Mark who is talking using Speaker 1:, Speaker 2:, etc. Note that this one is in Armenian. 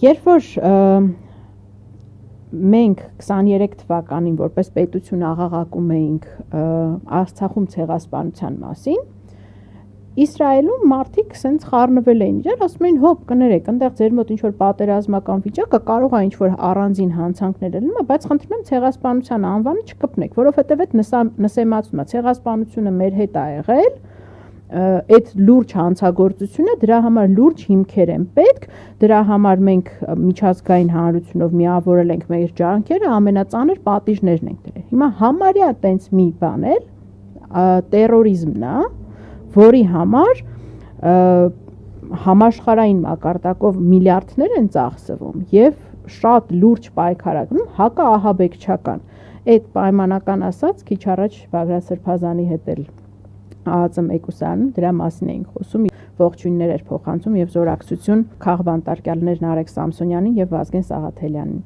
Speaker 1: Երբ որ մենք 23 թվականին որպես պետություն աղաղակում էինք Արցախում ցեղասպանության մասին, Իսրայելում մարդիկ սենց խառնվել էին իրար, ասում էին հոп կներեք, այնտեղ ձեր մոտ ինչ-որ պատերազմական վիճակ է, կարող է ինչ-որ առանձին հանցանքներ լինել, բայց խնդրում եմ ցեղասպանության անվանը չկպնեք, որովհետև այդ նսեմացումը ցեղասպանությունը մեր հետ ա եղել, այդ լուրջ հանցագործությունը, դրա համար լուրջ հիմքեր են պետք, դրա համար մենք միջազգային հանրությունով միավորել ենք մեր ջանքերը, ամենածանր պատիժներն ենք դրել։ Հիմա համարյա տենց մի բան էլ տերորիզմն է, որի համար համաշխարհային մակարդակով միլիարդներ են ծախսվում եւ շատ լուրջ պայքար ա գնում հակաահաբեկչական։ Այդ պայմանական ասած քիչ առաջ Բագրատ Սրբազանի հետ էլ ԱԱԾ մեկուսանում դրա մասին էինք խոսում, ողջույններ էր փոխանցում եւ զորակցություն քաղբանտարկյալներ Նարեկ Սամսոնյանին եւ Վազգեն Սաղաթելյանին։